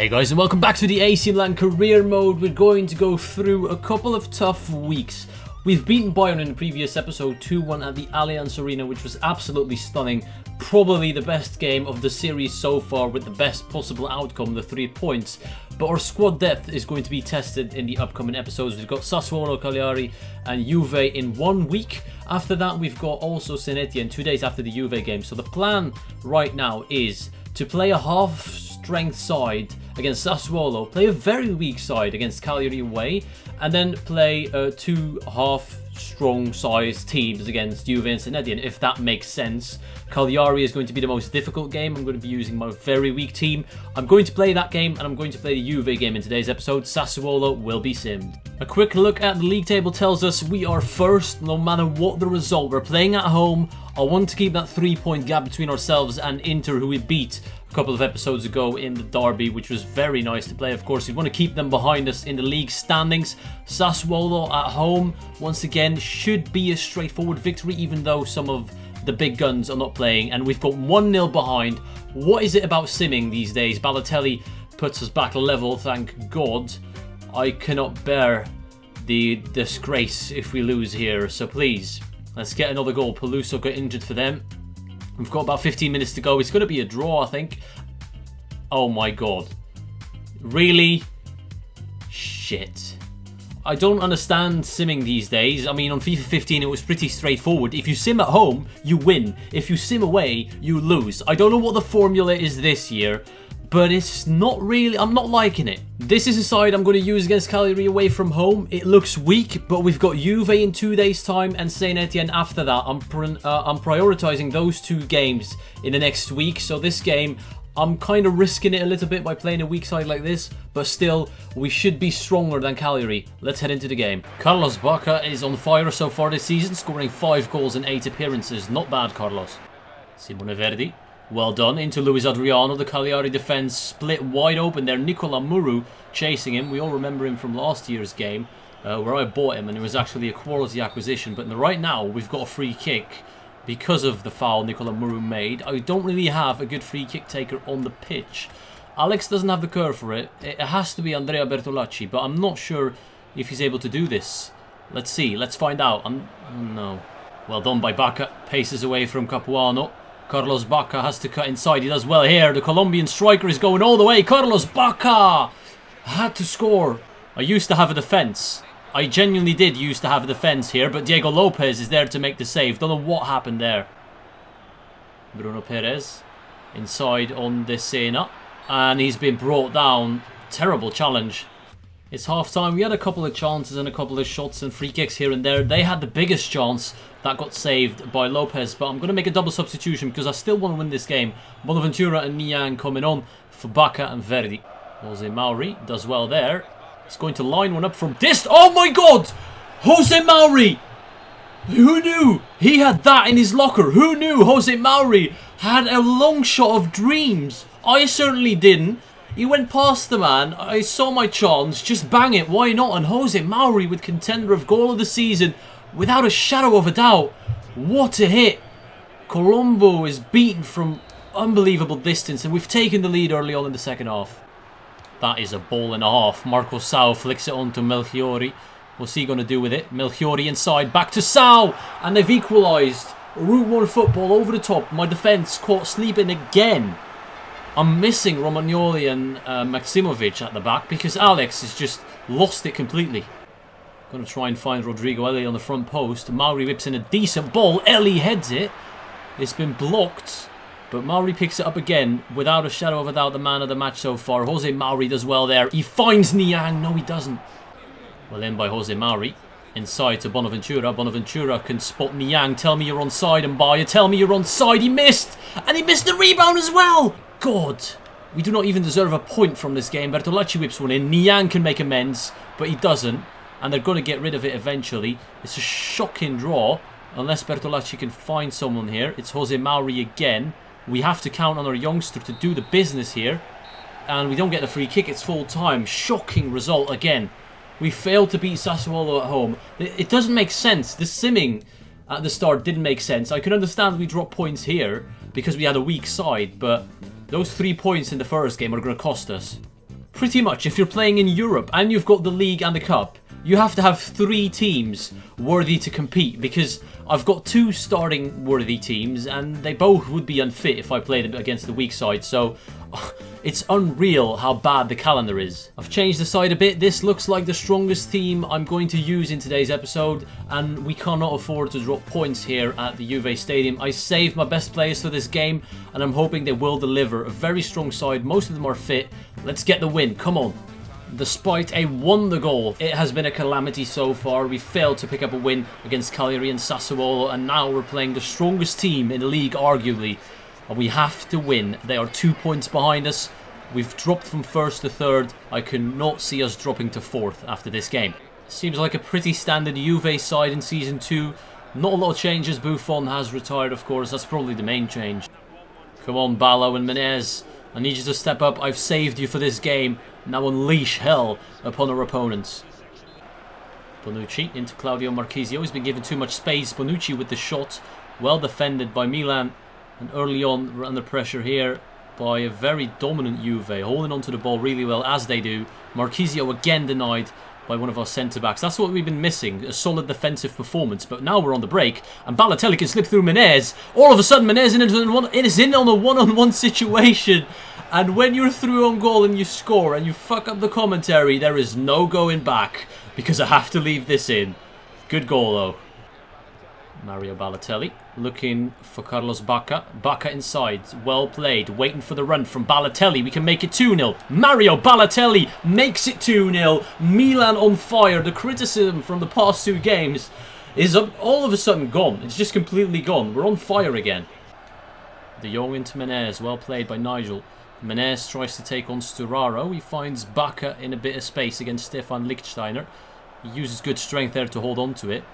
Hey guys, and welcome back to the AC Milan career mode. We're going to go through a couple of tough weeks. We've beaten Bayern in the previous episode 2-1 at the Allianz Arena, which was absolutely stunning. Probably the best game of the series so far with the best possible outcome, the 3 points. But our squad depth is going to be tested in the upcoming episodes. We've got Sassuolo, Cagliari and Juve in 1 week. After that, we've got also S2E6 2 days after the Juve game. So the plan right now is to play a half-strength side against Sassuolo, play a very weak side against Cagliari away, and then play two half-strong sized teams against Juve and S2E6, if that makes sense. Cagliari is going to be the most difficult game. I'm going to be using my very weak team. I'm going to play that game, and I'm going to play the Juve game in today's episode. Sassuolo will be simmed. A quick look at the league table tells us we are first, no matter what the result. We're playing at home. I want to keep that 3-point gap between ourselves and Inter, who we beat a couple of episodes ago in the derby, which was very nice to play. Of course, we want to keep them behind us in the league standings. Sassuolo at home, once again, should be a straightforward victory, even though some of the big guns are not playing, and we've got 1-0 behind. What is it about simming these days? Balotelli puts us back level, thank God. I cannot bear the disgrace if we lose here, so please, let's get another goal. Peluso got injured for them. We've got about 15 minutes to go. It's going to be a draw, I think. Oh my God. Really? Shit. I don't understand simming these days. I mean, on FIFA 15 it was pretty straightforward. If you sim at home, you win. If you sim away, you lose. I don't know what the formula is this year, but it's not really... I'm not liking it. This is a side I'm going to use against Cagliari away from home. It looks weak, but we've got Juve in 2 days' time and S2E6 after that. I'm prioritizing those 2 games in the next week. So this game, I'm kind of risking it a little bit by playing a weak side like this, but still, we should be stronger than Cagliari. Let's head into the game. Carlos Bacca is on fire so far this season, scoring 5 goals in 8 appearances. Not bad, Carlos. Simone Verdi. Well done, into Luis Adriano. The Cagliari defence split wide open there. Nicola Muru chasing him. We all remember him from last year's game, where I bought him, and it was actually a quality acquisition. But right now, we've got a free kick because of the foul Nicola Muru made. I don't really have a good free kick taker on the pitch. Alex doesn't have the curve for it. It has to be Andrea Bertolacci, but I'm not sure if he's able to do this. Let's see. Let's find out. No. Well done by Bacca. Paces away from Capuano. Carlos Bacca has to cut inside. He does well here. The Colombian striker is going all the way. Carlos Bacca had to score. I used to have a defence. I genuinely did used to have a defence here, but Diego Lopez is there to make the save. Don't know what happened there. Bruno Perez inside on De Sena, and he's been brought down. Terrible challenge. It's half time. We had a couple of chances and a couple of shots and free kicks here and there. They had the biggest chance that got saved by Lopez, but I'm going to make a double substitution because I still want to win this game. Bonaventura and Niang coming on for Bacca and Verdi. Jose Mauri does well there. He's going to line one up from this. Oh my God! Jose Mauri! Who knew? He had that in his locker. Who knew Jose Mauri had a long shot of dreams? I certainly didn't. He went past the man. I saw my chance. Just bang it. Why not? And Jose Mauri with contender of goal of the season without a shadow of a doubt. What a hit. Colombo is beaten from unbelievable distance, and we've taken the lead early on in the second half. That is a ball and a half. Marco Sau flicks it on to Melchiori. What's he going to do with it? Melchiori inside. Back to Sau. And they've equalised. Route 1 football over the top. My defence caught sleeping again. I'm missing Romagnoli and Maximovic at the back because Alex has just lost it completely. Going to try and find Rodrigo Eli on the front post. Mauri whips in a decent ball. Eli heads it. It's been blocked. But Mauri picks it up again without a shadow of a doubt. The man of the match so far. Jose Mauri does well there. He finds Niang. No, he doesn't. Well in by Jose Mauri. Inside to Bonaventura. Bonaventura can spot Niang. Tell me you're onside, and Mbaya. Tell me you're onside. He missed. And he missed the rebound as well. God, we do not even deserve a point from this game. Bertolacci whips one in. Niang can make amends, but he doesn't. And they're going to get rid of it eventually. It's a shocking draw, unless Bertolacci can find someone here. It's Jose Mauri again. We have to count on our youngster to do the business here. And we don't get the free kick. It's full time. Shocking result again. We failed to beat Sassuolo at home. It doesn't make sense. The simming at the start didn't make sense. I can understand we dropped points here because we had a weak side, but those 3 points in the first game are going to cost us. Pretty much, if you're playing in Europe and you've got the league and the cup, you have to have 3 teams worthy to compete, because I've got 2 starting worthy teams and they both would be unfit if I played against the weak side, so it's unreal how bad the calendar is. I've changed the side a bit. This looks like the strongest team I'm going to use in today's episode, and we cannot afford to drop points here at the Juve Stadium. I saved my best players for this game and I'm hoping they will deliver. A very strong side, most of them are fit. Let's get the win, come on. Despite a wonder goal, it has been a calamity so far. We failed to pick up a win against Cagliari and Sassuolo, and now we're playing the strongest team in the league, arguably. And we have to win. They are 2 points behind us. We've dropped from 1st to 3rd. I cannot see us dropping to 4th after this game. Seems like a pretty standard Juve side in Season 2. Not a lot of changes. Buffon has retired, of course. That's probably the main change. Come on, Ballo and Menez. I need you to step up. I've saved you for this game. Now unleash hell upon our opponents. Bonucci into Claudio Marchisio. He's been given too much space. Bonucci with the shot. Well defended by Milan. And early on, we're under pressure here by a very dominant Juve. Holding onto the ball really well, as they do. Marchisio again denied by one of our centre-backs. That's what we've been missing. A solid defensive performance. But now we're on the break. And Balotelli can slip through Menez. All of a sudden, Menez is in on a one-on-one situation. And when you're through on goal and you score and you fuck up the commentary, there is no going back, because I have to leave this in. Good goal though. Mario Balotelli looking for Carlos Bacca. Bacca inside. Well played. Waiting for the run from Balotelli. We can make it 2-0. Mario Balotelli makes it 2-0. Milan on fire. The criticism from the past 2 games is all of a sudden gone. It's just completely gone. We're on fire again. De Jong into Menez. Well played by Nigel. Menez tries to take on Sturaro. He finds Bacca in a bit of space against Stefan Lichtsteiner. He uses good strength there to hold on to it.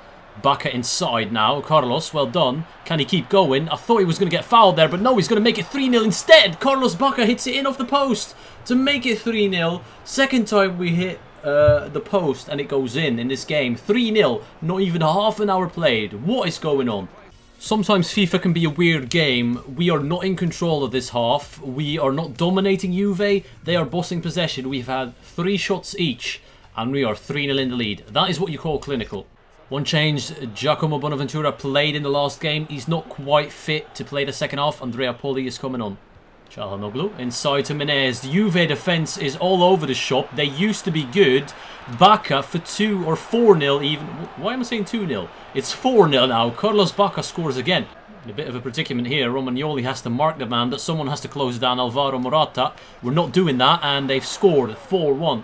Bacca inside now. Carlos, well done. Can he keep going? I thought he was going to get fouled there, but no, he's going to make it 3-0 instead. Carlos Bacca hits it in off the post to make it 3-0. Second time we hit the post and it goes in this game. 3-0. Not even half an hour played. What is going on? Sometimes FIFA can be a weird game. We are not in control of this half. We are not dominating Juve. They are bossing possession. We've had 3 shots each and we are 3-0 in the lead. That is what you call clinical. One change, Giacomo Bonaventura played in the last game. He's not quite fit to play the second half. Andrea Poli is coming on. Çalhanoğlu inside to Menez. The Juve defence is all over the shop. They used to be good. Bacca for 2 or 4-0 even. Why am I saying 2-0? It's 4-0 now. Carlos Bacca scores again. In a bit of a predicament here. Romagnoli has to mark the man, but someone has to close down Alvaro Morata. We're not doing that, and they've scored 4-1.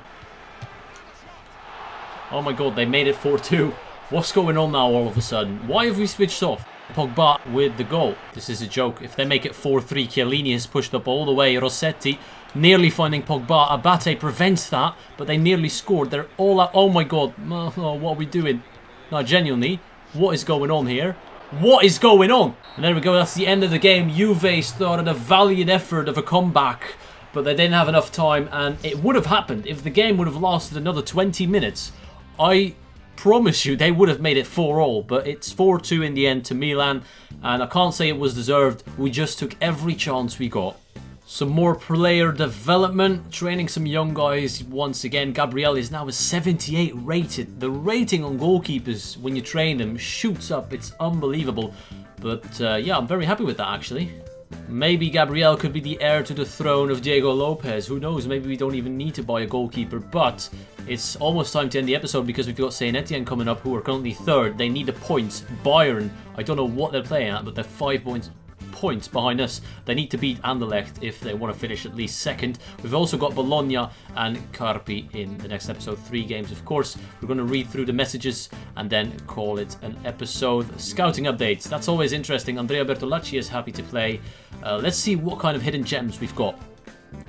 Oh my god, they made it 4-2. What's going on now all of a sudden? Why have we switched off? Pogba with the goal. This is a joke. If they make it 4-3, Chiellini has pushed up all the way. Rossetti nearly finding Pogba. Abate prevents that, but they nearly scored. They're all out. Oh my god. Oh, what are we doing? No, genuinely, what is going on here? What is going on? And there we go. That's the end of the game. Juve started a valiant effort of a comeback, but they didn't have enough time, and it would have happened if the game would have lasted another 20 minutes. I promise you they would have made it 4-4, but it's 4-2 in the end to Milan, and I can't say it was deserved. We just took every chance we got. Some more player development, training some young guys once again. Gabriel is now a 78 rated. The rating on goalkeepers when you train them shoots up. It's unbelievable. But yeah, I'm very happy with that actually. Maybe Gabriel could be the heir to the throne of Diego Lopez. Who knows? Maybe we don't even need to buy a goalkeeper. But it's almost time to end the episode because we've got Saint Etienne coming up, who are currently 3rd. They need the points. Bayern, I don't know what they're playing at, but they're 5 points behind us. They need to beat Anderlecht if they want to finish at least 2nd. We've also got Bologna and Carpi in the next episode. 3 games, of course. We're going to read through the messages and then call it an episode. Scouting updates. That's always interesting. Andrea Bertolacci is happy to play. Let's see what kind of hidden gems we've got.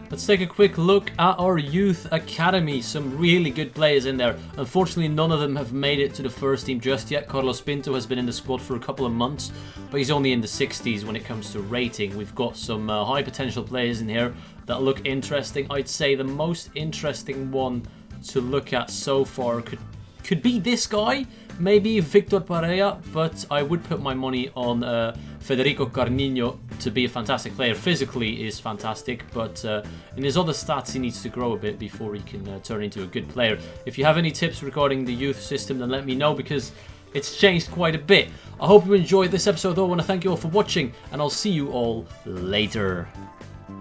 Let's take a quick look at our youth academy. Some really good players in there. Unfortunately, none of them have made it to the first team just yet. Carlos Pinto has been in the squad for a couple of months, but he's only in the 60s when it comes to rating. We've got some high potential players in here that look interesting. I'd say the most interesting one to look at so far could could be this guy, maybe Victor Pereira, but I would put my money on Federico Carninho to be a fantastic player. Physically is fantastic, but in his other stats he needs to grow a bit before he can turn into a good player. If you have any tips regarding the youth system, then let me know, because it's changed quite a bit. I hope you enjoyed this episode though. I want to thank you all for watching, and I'll see you all later.